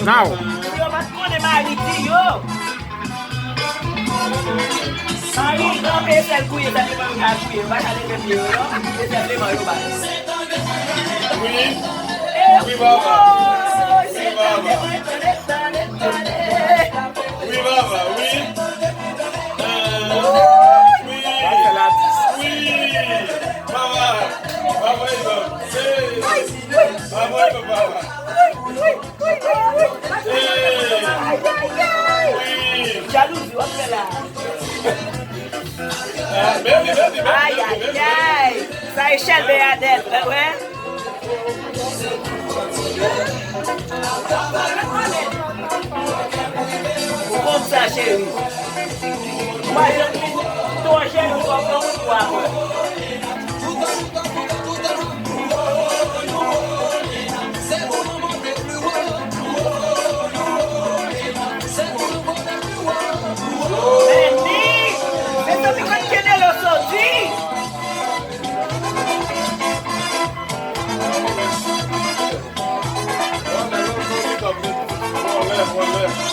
Now. Yo mat konen mariti yo. Mari, nan pe sel kouye sa li man ka kouye. Va chale ke piye yo. E se ple man yo ba. Oui. Oui, baba. Oui, baba. Oui, baba. Oui. Oui. Oui. Baba. Baba, il va. Baba, il va, baba. Jalousie, wap se la. Baby. Aïe, aïe, aïe. Ça échelle Béadette, ouais. Comme ça, chérie. Moi, je dis, ton chéri, tu vas prendre toi. Olha.